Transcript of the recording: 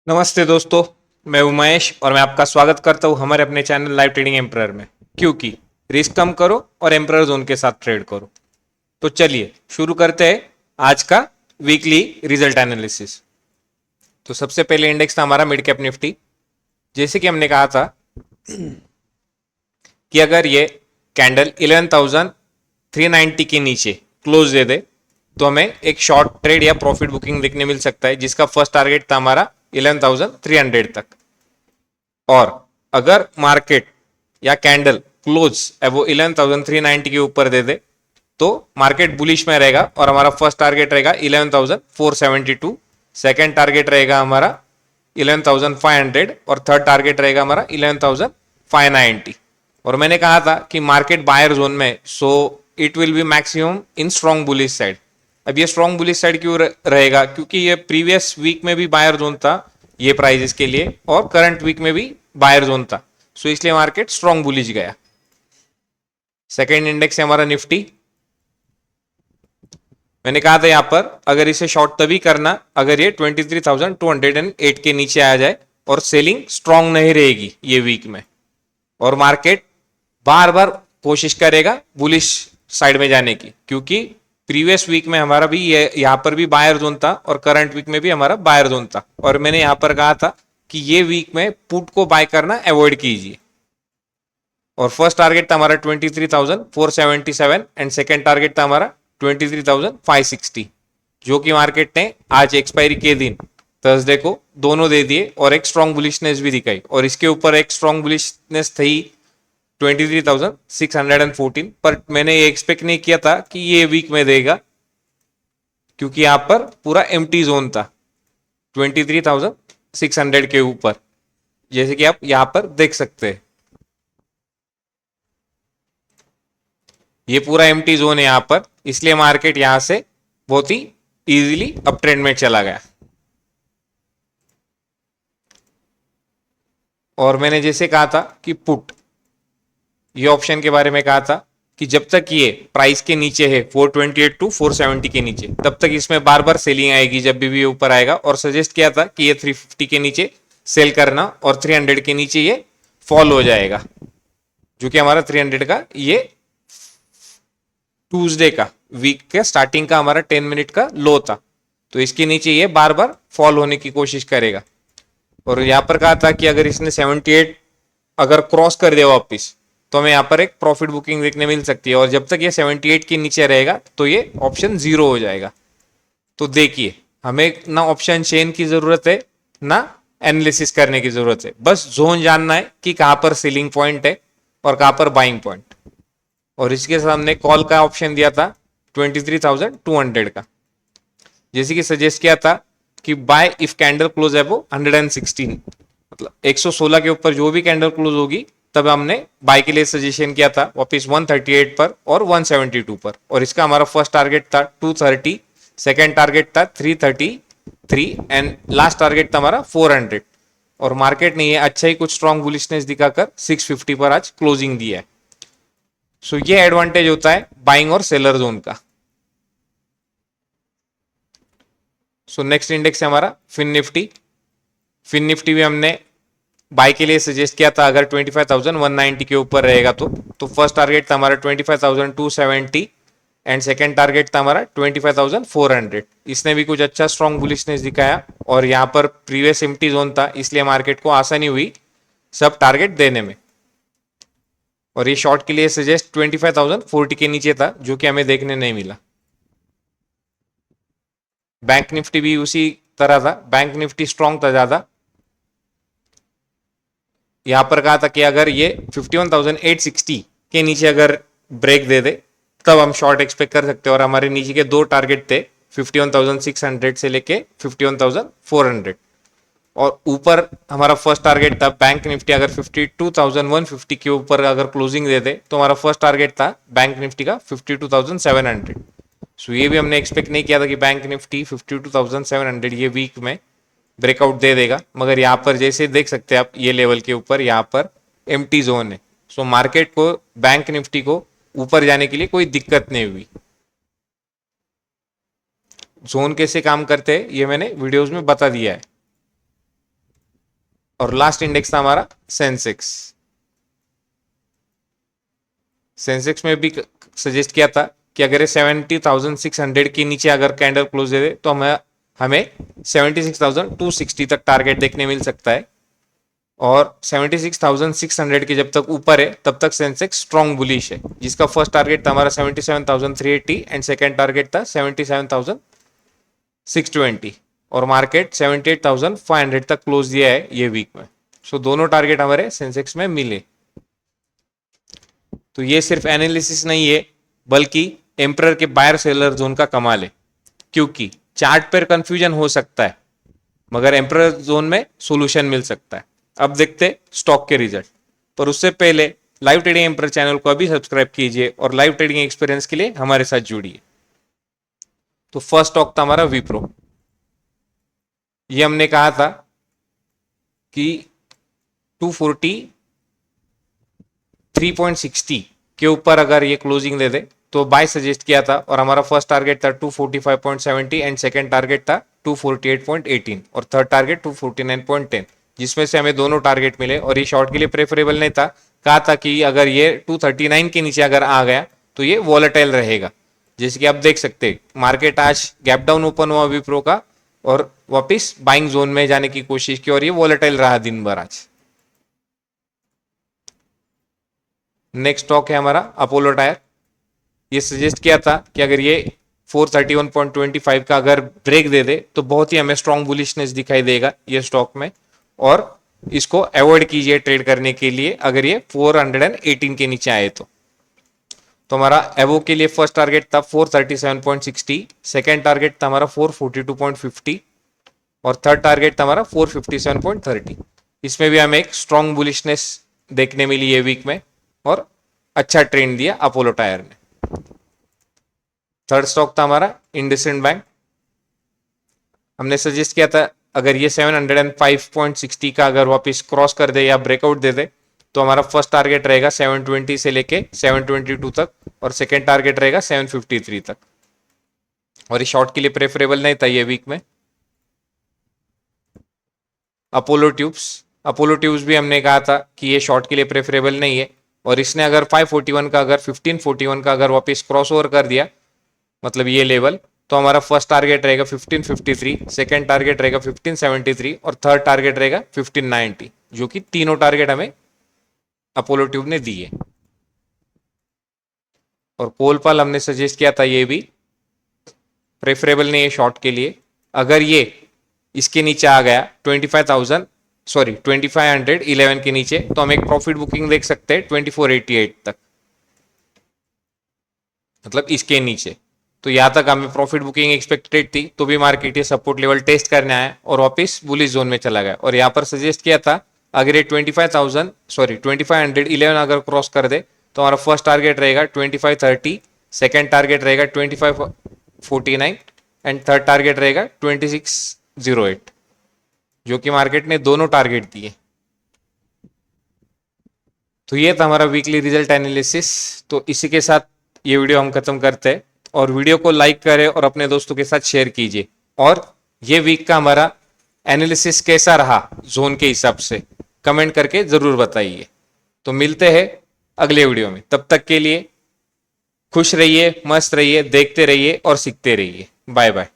नमस्ते दोस्तों, मैं उमेश और मैं आपका स्वागत करता हूं हमारे अपने चैनल लाइव ट्रेडिंग एम्प्रर में। क्योंकि रिस्क कम करो और एम्प्रर जोन के साथ ट्रेड करो। तो चलिए शुरू करते हैं आज का वीकली रिजल्ट एनालिसिस। तो सबसे पहले इंडेक्स था हमारा मिड कैप निफ्टी। जैसे कि हमने कहा था कि अगर ये कैंडल 11,390 के नीचे क्लोज दे दे तो हमें एक शॉर्ट ट्रेड या प्रॉफिट बुकिंग देखने मिल सकता है, जिसका फर्स्ट टारगेट था हमारा 11,300 तक। और अगर मार्केट या कैंडल क्लोज वो 11,390 के ऊपर दे दे तो मार्केट बुलिश में रहेगा और हमारा फर्स्ट टारगेट रहेगा 11,472, सेकेंड टारगेट रहेगा हमारा 11,500 और थर्ड टारगेट रहेगा हमारा 11,590। और मैंने कहा था कि मार्केट बायर जोन में, so it will be maximum in strong bullish side. अब ये स्ट्रॉन्ग बुलिश साइड क्यों रहेगा? क्योंकि ये प्रीवियस वीक में भी बायर जोन था ये प्राइजेस के लिए और करंट वीक में भी बायर जोन था, सो इसलिए मार्केट स्ट्रॉन्ग बुलिश गया। सेकेंड इंडेक्स है हमारा निफ्टी। मैंने कहा था यहां पर अगर इसे शॉर्ट तभी करना अगर ये 23,208 के नीचे आ जाए और सेलिंग स्ट्रॉन्ग नहीं रहेगी ये वीक में, और मार्केट बार बार कोशिश करेगा बुलिश साइड में जाने की। क्योंकि प्रीवियस वीक में हमारा भी ये यहां पर भी बायर जोन था और करंट वीक में भी हमारा बायर जोन था, और मैंने यहां पर कहा था कि ये वीक में पुट को बाय करना अवॉइड कीजिए। और फर्स्ट टारगेट था हमारा 23,477 एंड सेकेंड टारगेट था हमारा 23,560, जो कि मार्केट ने आज एक्सपायरी के दिन थर्सडे को दोनों दे दिए और एक स्ट्रॉन्ग बुलिशनेस भी दिखाई। और इसके ऊपर एक स्ट्रॉन्ग बुलिशनेस थी 23,614, पर मैंने ये एक्सपेक्ट नहीं किया था कि ये वीक में देगा, क्योंकि यहां पर पूरा एम्प्टी जोन था 23,600 के ऊपर, जैसे कि आप यहां पर देख सकते हैं। ये पूरा एम्प्टी जोन है यहां पर, इसलिए मार्केट यहां से बहुत ही इजीली अप ट्रेंड में चला गया। और मैंने जैसे कहा था कि पुट ये ऑप्शन के बारे में कहा था कि जब तक ये प्राइस के नीचे है 428 टू 470 के नीचे, तब तक इसमें बार बार सेलिंग आएगी जब भी ऊपर आएगा। और सजेस्ट किया था कि ये 350 के नीचे सेल करना और 300 के नीचे ये फॉल हो जाएगा, जो कि हमारा 300 का ये ट्यूसडे का वीक के स्टार्टिंग का हमारा 10 मिनट का लो था। तो इसके नीचे ये बार बार फॉल होने की कोशिश करेगा। और यहां पर कहा था कि अगर इसने 78 अगर क्रॉस कर दे वापिस तो हमें यहाँ पर एक प्रॉफिट बुकिंग देखने मिल सकती है। और जब तक ये 78 के नीचे रहेगा तो ये ऑप्शन 0 हो जाएगा। तो देखिए, हमें ना ऑप्शन चेन की जरूरत है ना एनालिसिस करने की जरूरत है, बस जोन जानना है कि कहां पर सेलिंग पॉइंट है और कहां पर बाइंग पॉइंट। और इसके साथ हमने कॉल का ऑप्शन दिया था 23,200 का, जैसे कि सजेस्ट किया था कि बाय इफ कैंडल क्लोज है वो 116, मतलब 116 के ऊपर जो भी कैंडल क्लोज होगी तब हमने बाय के लिए सजेशन किया था वापस 138 पर और 172 पर। और इसका हमारा फर्स्ट टारगेट था 230, सेकेंड टारगेट था 333 एंड लास्ट टारगेट था हमारा 400। और मार्केट ने ये अच्छा ही कुछ स्ट्रॉन्ग बुलिशनेस दिखाकर 650 पर आज क्लोजिंग दिया है। सो ये एडवांटेज होता है बाइंग और सेलर जोन का। सो नेक्स्ट इंडेक्स है हमारा फिन निफ्टी। फिन निफ्टी भी हमने बाय के लिए सजेस्ट किया था अगर 25,190 के ऊपर रहेगा तो फर्स्ट टारगेट था हमारा 25,270 एंड सेकेंड टारगेट था हमारा 25,400। इसने भी कुछ अच्छा स्ट्रॉन्ग बुलिशनेस दिखाया और यहाँ पर प्रीवियस एम्प्टी जोन था, इसलिए मार्केट को आसानी हुई सब टारगेट देने में। और ये शॉर्ट के लिए सजेस्ट 25,040 के नीचे था, जो कि हमें देखने नहीं मिला। बैंक निफ्टी भी उसी तरह था, बैंक निफ्टी स्ट्रॉन्ग था ज्यादा। यहां पर कहा था कि अगर ये 51,860 के नीचे अगर ब्रेक दे दे तब हम शॉर्ट एक्सपेक्ट कर सकते हैं। और हमारे नीचे के दो टारगेट थे 51,600 से लेके 51,400। और ऊपर हमारा फर्स्ट टारगेट था बैंक निफ्टी अगर 52,150 के ऊपर अगर क्लोजिंग दे दे तो हमारा फर्स्ट टारगेट था बैंक निफ्टी का 52,700। सो ये भी हमने एक्सपेक्ट नहीं किया था कि बैंक निफ्टी 52,700 ये वीक में ब्रेकआउट दे देगा। मगर यहाँ पर जैसे देख सकते हैं आप ये लेवल के ऊपर यहाँ पर एम्प्टी जोन है। सो मार्केट को बैंक निफ्टी को ऊपर जाने के लिए कोई दिक्कत नहीं हुई। जोन कैसे काम करते हैं ये मैंने वीडियोस में बता दिया है। और लास्ट इंडेक्स था हमारा सेंसेक्स। सेंसेक्स में भी सजेस्ट किया था कि अगर ये 70,600 के नीचे अगर कैंडल क्लोज दे दे तो हमें 76,260 तक टारगेट देखने मिल सकता है, और 76,600 के जब तक ऊपर है तब तक सेंसेक्स स्ट्रॉन्ग बुलिश है, जिसका फर्स्ट टारगेट था हमारा 77,380 एंड सेकेंड टारगेट था 77,620, और मार्केट 78,500 तक क्लोज दिया है ये वीक में। सो दोनों टारगेट हमारे सेंसेक्स में मिले। तो ये सिर्फ एनालिसिस नहीं है बल्कि एम्परर के बायर सेलर जोन का कमाल है, क्योंकि चार्ट पर कंफ्यूजन हो सकता है मगर एम्परर जोन में सॉल्यूशन मिल सकता है। अब देखते स्टॉक के रिजल्ट, पर उससे पहले लाइव ट्रेडिंग एम्परर चैनल को अभी सब्सक्राइब कीजिए और लाइव ट्रेडिंग एक्सपीरियंस के लिए हमारे साथ जुड़िए। तो फर्स्ट स्टॉक था हमारा विप्रो। ये हमने कहा था कि 243.60 के ऊपर अगर ये क्लोजिंग दे दे तो बाय सजेस्ट किया था, और हमारा फर्स्ट टारगेट था 245.70 एंड सेकेंड टारगेट था 248.18 और थर्ड टारगेट 249.10, जिसमें से हमें दोनों टारगेट मिले। और ये शॉर्ट के लिए प्रेफरेबल नहीं था, कहा था कि अगर ये 239 के नीचे अगर आ गया तो ये वॉलेटाइल रहेगा। जैसे कि आप देख सकते हैं मार्केट आज गैप डाउन ओपन हुआ विप्रो का और वापिस बाइंग जोन में जाने की कोशिश की और ये वॉलेटाइल रहा दिन भर आज। नेक्स्ट स्टॉक है हमारा अपोलो टायर। ये सजेस्ट किया था कि अगर ये 431.25 का अगर ब्रेक दे दे तो बहुत ही हमें स्ट्रॉन्ग बुलिशनेस दिखाई देगा ये स्टॉक में, और इसको अवॉइड कीजिए ट्रेड करने के लिए अगर ये 418 के नीचे आए तो। हमारा एवो के लिए फर्स्ट टारगेट था 437.60, सेकेंड टारगेट था हमारा 442.50 और थर्ड टारगेट था हमारा 457.30। इसमें भी हमें एक स्ट्रॉन्ग बुलिशनेस देखने मिली ये वीक में और अच्छा ट्रेंड दिया अपोलो टायर ने। थर्ड स्टॉक था हमारा इंडसइंड बैंक। हमने सजेस्ट किया था अगर ये 705.60 का अगर वापस क्रॉस कर दे या ब्रेकआउट दे दे तो हमारा फर्स्ट टारगेट रहेगा 720 से लेके 722 तक और सेकेंड टारगेट रहेगा 753 तक, और ये शॉर्ट के लिए प्रेफरेबल नहीं था ये वीक में। अपोलो ट्यूब्स भी हमने कहा था कि ये शॉर्ट के लिए प्रेफरेबल नहीं है, और इसने अगर 541 का अगर 1541 का अगर वापस क्रॉस ओवर कर दिया मतलब ये लेवल, तो हमारा फर्स्ट टारगेट रहेगा 1553, सेकेंड टारगेट रहेगा 1573 और थर्ड टारगेट रहेगा 1590, जो कि तीनों टारगेट हमें अपोलो ट्यूब ने दिए। और कोलपाल हमने सजेस्ट किया था ये भी प्रेफरेबल नहीं है शॉर्ट के लिए। अगर ये इसके नीचे आ गया 2511 के नीचे तो हम एक प्रॉफिट बुकिंग देख सकते हैं 2488 तक, मतलब इसके नीचे। तो यहां तक हमें प्रॉफिट बुकिंग एक्सपेक्टेड थी, तो भी मार्केट ये सपोर्ट लेवल टेस्ट करने आया और वापस बुलिश जोन में चला गया। और यहाँ पर सजेस्ट किया था अगर ये 2511 अगर क्रॉस कर दे तो हमारा फर्स्ट टारगेट रहेगा 2530, सेकेंड टारगेट रहेगा 2549 एंड थर्ड टारगेट रहेगा 2608, जो कि मार्केट ने दोनों टारगेट दिए। तो ये था हमारा वीकली रिजल्ट एनालिसिस। तो इसी के साथ ये वीडियो हम खत्म करते हैं, और वीडियो को लाइक करें और अपने दोस्तों के साथ शेयर कीजिए। और ये वीक का हमारा एनालिसिस कैसा रहा जोन के हिसाब से कमेंट करके जरूर बताइए। तो मिलते हैं अगले वीडियो में, तब तक के लिए खुश रहिए, मस्त रहिए, देखते रहिए और सीखते रहिए। Bye bye.